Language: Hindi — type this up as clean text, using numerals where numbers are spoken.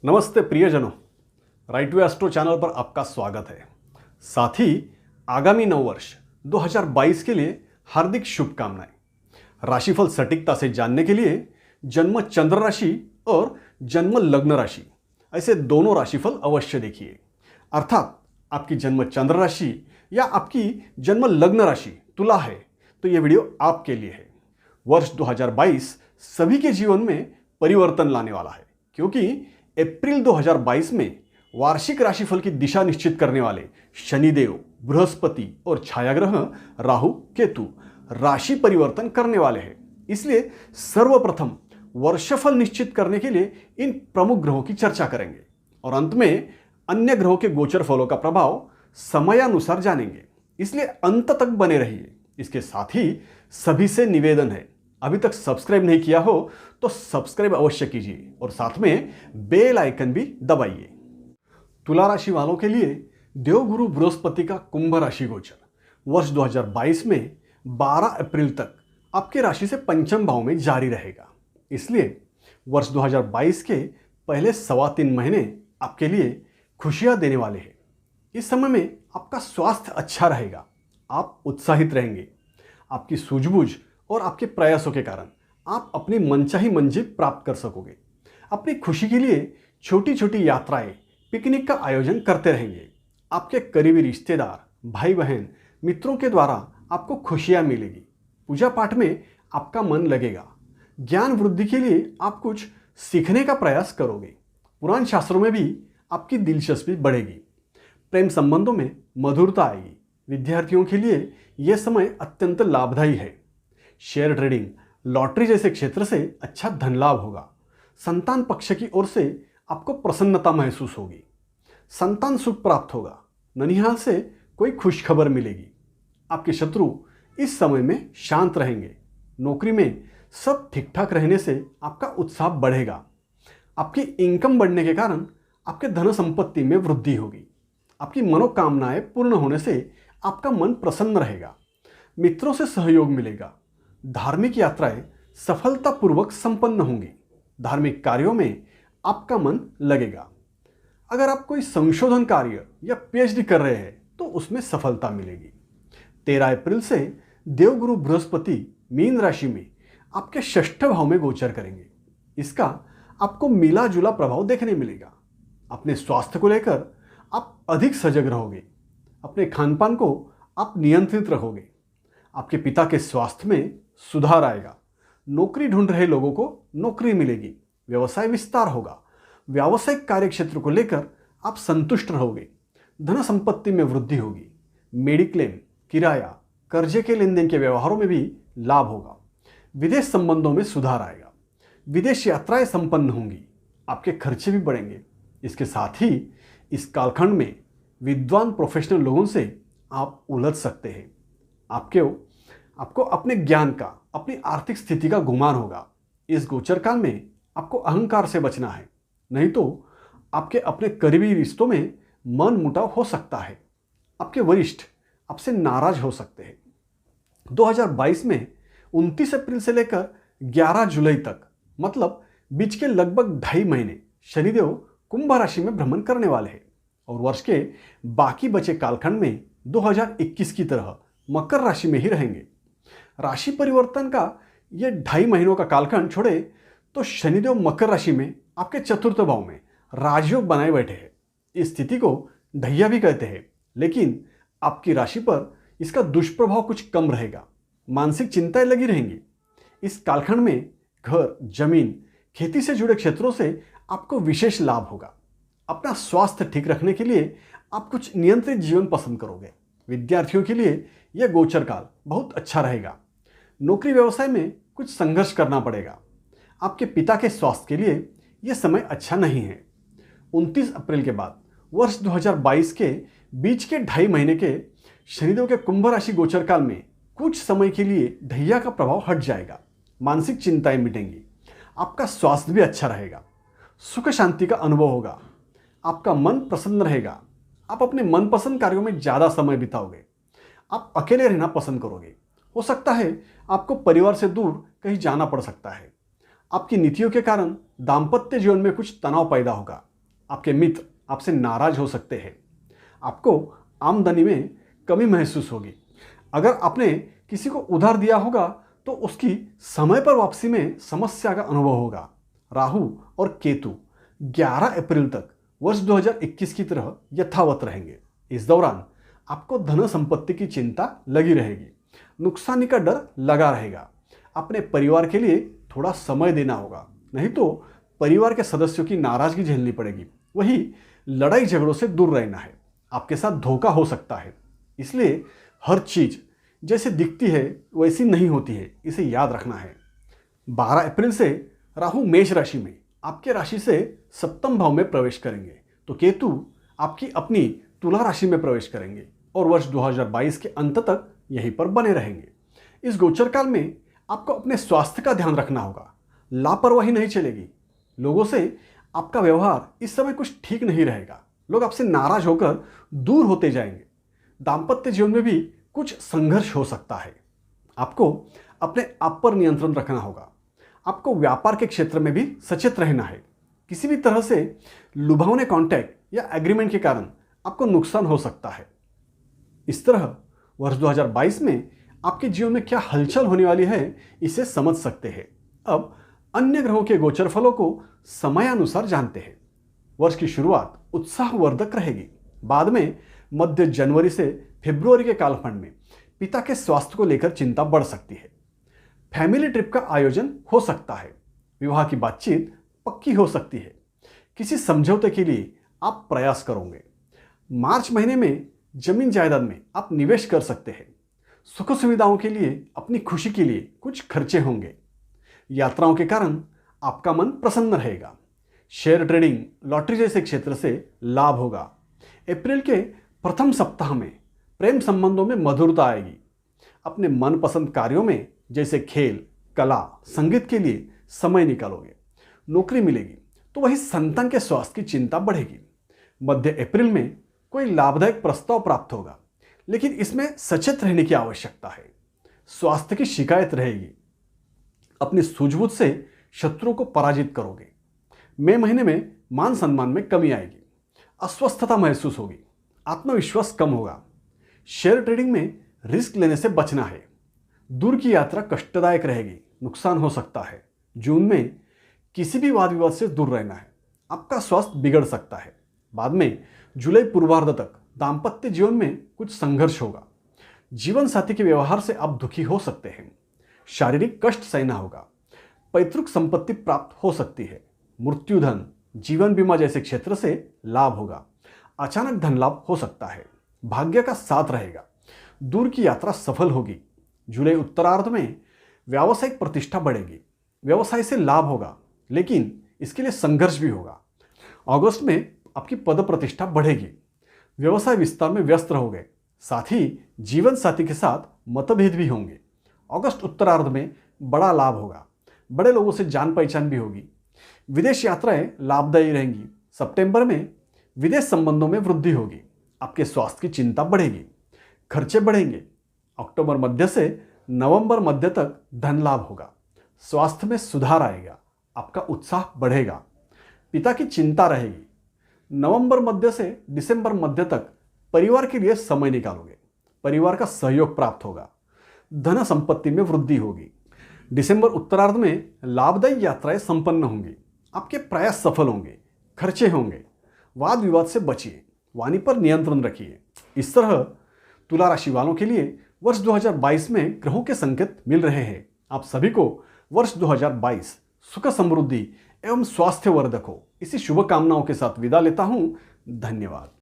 नमस्ते प्रियजनों, राइट वे एस्ट्रो चैनल पर आपका स्वागत है। साथ ही आगामी नववर्ष 2022 के लिए हार्दिक शुभकामनाएं। राशिफल सटीकता से जानने के लिए जन्म चंद्र राशि और जन्म लग्न राशि ऐसे दोनों राशिफल अवश्य देखिए। अर्थात आपकी जन्म चंद्र राशि या आपकी जन्म लग्न राशि तुला है तो यह वीडियो आपके लिए है। वर्ष 2022 सभी के जीवन में परिवर्तन लाने वाला है, क्योंकि अप्रैल 2022 में वार्षिक राशिफल की दिशा निश्चित करने वाले शनिदेव, बृहस्पति और छायाग्रह राहु केतु राशि परिवर्तन करने वाले हैं। इसलिए सर्वप्रथम वर्षफल निश्चित करने के लिए इन प्रमुख ग्रहों की चर्चा करेंगे और अंत में अन्य ग्रहों के गोचर फलों का प्रभाव समयानुसार जानेंगे। इसलिए अंत तक बने रहिए। इसके साथ ही सभी से निवेदन है, अभी तक सब्सक्राइब नहीं किया हो तो सब्सक्राइब अवश्य कीजिए और साथ में बेल आइकन भी दबाइए। तुला राशि वालों के लिए देवगुरु बृहस्पति का कुंभ राशि गोचर वर्ष 2022 में 12 अप्रैल तक आपके राशि से पंचम भाव में जारी रहेगा। इसलिए वर्ष 2022 के पहले 3.25 महीने आपके लिए खुशियां देने वाले हैं। इस समय में आपका स्वास्थ्य अच्छा रहेगा, आप उत्साहित रहेंगे। आपकी सूझबूझ और आपके प्रयासों के कारण आप अपनी मनचाही मंजिल प्राप्त कर सकोगे। अपनी खुशी के लिए छोटी छोटी यात्राएं, पिकनिक का आयोजन करते रहेंगे। आपके करीबी रिश्तेदार, भाई बहन, मित्रों के द्वारा आपको खुशियां मिलेगी। पूजा पाठ में आपका मन लगेगा। ज्ञान वृद्धि के लिए आप कुछ सीखने का प्रयास करोगे। पुराण शास्त्रों में भी आपकी दिलचस्पी बढ़ेगी। प्रेम संबंधों में मधुरता आएगी। विद्यार्थियों के लिए यह समय अत्यंत लाभदायी है। शेयर ट्रेडिंग, लॉटरी जैसे क्षेत्र से अच्छा धन लाभ होगा। संतान पक्ष की ओर से आपको प्रसन्नता महसूस होगी। संतान सुख प्राप्त होगा। ननिहाल से कोई खुशखबर मिलेगी। आपके शत्रु इस समय में शांत रहेंगे। नौकरी में सब ठीक ठाक रहने से आपका उत्साह बढ़ेगा। आपकी इनकम बढ़ने के कारण आपके धन संपत्ति में वृद्धि होगी। आपकी मनोकामनाएं पूर्ण होने से आपका मन प्रसन्न रहेगा। मित्रों से सहयोग मिलेगा। धार्मिक यात्राएं सफलतापूर्वक संपन्न होंगी। धार्मिक कार्यों में आपका मन लगेगा। अगर आप कोई संशोधन कार्य या पीएचडी कर रहे हैं तो उसमें सफलता मिलेगी। 13 अप्रैल से देवगुरु बृहस्पति मीन राशि में आपके 6ठ भाव में गोचर करेंगे। इसका आपको मिला जुला प्रभाव देखने मिलेगा। अपने स्वास्थ्य को लेकर आप अधिक सजग रहोगे। अपने खानपान को आप नियंत्रित रखोगे। आपके पिता के स्वास्थ्य में सुधार आएगा। नौकरी ढूंढ रहे लोगों को नौकरी मिलेगी। व्यवसाय विस्तार होगा। व्यावसायिक कार्य क्षेत्र को लेकर आप संतुष्ट रहोगे। धन संपत्ति में वृद्धि होगी। मेडिक्लेम, किराया, कर्जे के लेन देन के व्यवहारों में भी लाभ होगा। विदेश संबंधों में सुधार आएगा। विदेश यात्राएं संपन्न होंगी। आपके खर्चे भी बढ़ेंगे। इसके साथ ही इस कालखंड में विद्वान प्रोफेशनल लोगों से आप उलझ सकते हैं। आपको अपने ज्ञान का, अपनी आर्थिक स्थिति का गुमान होगा। इस गोचर काल में आपको अहंकार से बचना है, नहीं तो आपके अपने करीबी रिश्तों में मन मुटाव हो सकता है। आपके वरिष्ठ आपसे नाराज हो सकते हैं। 2022 में 29 अप्रैल से लेकर 11 जुलाई तक, मतलब बीच के लगभग 2.5 महीने शनिदेव कुंभ राशि में भ्रमण करने वाले हैं और वर्ष के बाकी बचे कालखंड में 2021 की तरह मकर राशि में ही रहेंगे। राशि परिवर्तन का ये 2.5 महीनों का कालखंड छोड़े तो शनिदेव मकर राशि में आपके 4th भाव में राजयोग बनाए बैठे हैं। इस स्थिति को ढैया भी कहते हैं, लेकिन आपकी राशि पर इसका दुष्प्रभाव कुछ कम रहेगा। मानसिक चिंताएं लगी रहेंगी। इस कालखंड में घर, जमीन, खेती से जुड़े क्षेत्रों से आपको विशेष लाभ होगा। अपना स्वास्थ्य ठीक रखने के लिए आप कुछ नियंत्रित जीवन पसंद करोगे। विद्यार्थियों के लिए यह गोचर काल बहुत अच्छा रहेगा। नौकरी व्यवसाय में कुछ संघर्ष करना पड़ेगा। आपके पिता के स्वास्थ्य के लिए यह समय अच्छा नहीं है। 29 अप्रैल के बाद वर्ष 2022 के बीच के 2.5 महीने के शनिदेव के कुंभ राशि गोचर काल में कुछ समय के लिए ढैया का प्रभाव हट जाएगा। मानसिक चिंताएं मिटेंगी। आपका स्वास्थ्य भी अच्छा रहेगा। सुख शांति का अनुभव होगा। आपका मन प्रसन्न रहेगा। आप अपने मनपसंद कार्यों में ज़्यादा समय बिताओगे। आप अकेले रहना पसंद करोगे। हो सकता है आपको परिवार से दूर कहीं जाना पड़ सकता है। आपकी नीतियों के कारण दाम्पत्य जीवन में कुछ तनाव पैदा होगा। आपके मित्र आपसे नाराज हो सकते हैं। आपको आमदनी में कमी महसूस होगी। अगर आपने किसी को उधार दिया होगा तो उसकी समय पर वापसी में समस्या का अनुभव होगा। राहु और केतु 11 अप्रैल तक वर्ष 2021 की तरह यथावत रहेंगे। इस दौरान आपको धन संपत्ति की चिंता लगी रहेगी। नुकसानी का डर लगा रहेगा। अपने परिवार के लिए थोड़ा समय देना होगा, नहीं तो परिवार के सदस्यों की नाराजगी झेलनी पड़ेगी। वही लड़ाई झगड़ों से दूर रहना है। आपके साथ धोखा हो सकता है, इसलिए हर चीज जैसे दिखती है वैसी नहीं होती है, इसे याद रखना है। 12 अप्रैल से राहु मेष राशि में आपके राशि से सप्तम भाव में प्रवेश करेंगे, तो केतु आपकी अपनी तुला राशि में प्रवेश करेंगे और वर्ष 2022 के अंत तक यहीं पर बने रहेंगे। इस गोचर काल में आपको अपने स्वास्थ्य का ध्यान रखना होगा। लापरवाही नहीं चलेगी। लोगों से आपका व्यवहार इस समय कुछ ठीक नहीं रहेगा। लोग आपसे नाराज होकर दूर होते जाएंगे। दाम्पत्य जीवन में भी कुछ संघर्ष हो सकता है। आपको अपने आप पर नियंत्रण रखना होगा। आपको व्यापार के क्षेत्र में भी सचेत रहना है। किसी भी तरह से लुभावने कॉन्ट्रैक्ट या एग्रीमेंट के कारण आपको नुकसान हो सकता है। इस तरह वर्ष 2022 में आपके जीवन में क्या हलचल होने वाली है, इसे समझ सकते हैं। अब अन्य ग्रहों के गोचर फलों को समयानुसार जानते हैं। वर्ष की शुरुआत उत्साहवर्धक रहेगी। बाद में मध्य जनवरी से फरवरी के कालखंड में पिता के स्वास्थ्य को लेकर चिंता बढ़ सकती है। फैमिली ट्रिप का आयोजन हो सकता है। विवाह की बातचीत पक्की हो सकती है। किसी समझौते के लिए आप प्रयास करोगे। मार्च महीने में जमीन जायदाद में आप निवेश कर सकते हैं। सुख सुविधाओं के लिए, अपनी खुशी के लिए कुछ खर्चे होंगे। यात्राओं के कारण आपका मन प्रसन्न रहेगा। शेयर ट्रेडिंग, लॉटरी जैसे क्षेत्र से लाभ होगा। अप्रैल के प्रथम सप्ताह में प्रेम संबंधों में मधुरता आएगी। अपने मनपसंद कार्यों में जैसे खेल, कला, संगीत के लिए समय निकालोगे। नौकरी मिलेगी तो वही संतान के स्वास्थ्य की चिंता बढ़ेगी। मध्य अप्रैल में कोई लाभदायक प्रस्ताव प्राप्त होगा, लेकिन इसमें सचेत रहने की आवश्यकता है। स्वास्थ्य की शिकायत रहेगी। अपनी सूझबूझ से शत्रुओं को पराजित करोगे। मई महीने में मान सम्मान में कमी आएगी। अस्वस्थता महसूस होगी। आत्मविश्वास कम होगा। शेयर ट्रेडिंग में रिस्क लेने से बचना है। दूर की यात्रा कष्टदायक रहेगी। नुकसान हो सकता है। जून में किसी भी वाद विवाद से दूर रहना है। आपका स्वास्थ्य बिगड़ सकता है। बाद में जुलाई पूर्वार्ध तक दाम्पत्य जीवन में कुछ संघर्ष होगा। जीवन साथी के व्यवहार से आप दुखी हो सकते हैं। शारीरिक कष्ट सहना होगा। पैतृक संपत्ति प्राप्त हो सकती है। मृत्युधन, जीवन बीमा जैसे क्षेत्र से लाभ होगा। अचानक धन लाभ हो सकता है। भाग्य का साथ रहेगा। दूर की यात्रा सफल होगी। जुलाई उत्तरार्ध में व्यावसायिक प्रतिष्ठा बढ़ेगी। व्यवसाय से लाभ होगा, लेकिन इसके लिए संघर्ष भी होगा। अगस्त में आपकी पद प्रतिष्ठा बढ़ेगी। व्यवसाय विस्तार में व्यस्त रहोगे। साथ ही जीवन साथी के साथ मतभेद भी होंगे। अगस्त उत्तरार्ध में बड़ा लाभ होगा। बड़े लोगों से जान पहचान भी होगी। विदेश यात्राएं लाभदायी रहेंगी। सितंबर में विदेश संबंधों में वृद्धि होगी। आपके स्वास्थ्य की चिंता बढ़ेगी। खर्चे बढ़ेंगे। अक्टूबर मध्य से नवंबर मध्य तक धन लाभ होगा। स्वास्थ्य में सुधार आएगा। आपका उत्साह बढ़ेगा। पिता की चिंता रहेगी। नवंबर मध्य से दिसंबर मध्य तक परिवार के लिए समय निकालोगे। परिवार का सहयोग प्राप्त होगा। धन संपत्ति में वृद्धि होगी। दिसंबर उत्तरार्ध में लाभदायी यात्राएं संपन्न होंगी। आपके प्रयास सफल होंगे। खर्चे होंगे। वाद विवाद से बचिए। वाणी पर नियंत्रण रखिए। इस तरह तुला राशि वालों के लिए वर्ष 2022 में ग्रहों के संकेत मिल रहे हैं। आप सभी को वर्ष 2022 सुख समृद्धि एवं स्वास्थ्यवर्धक हो, इसी शुभकामनाओं के साथ विदा लेता हूं। धन्यवाद।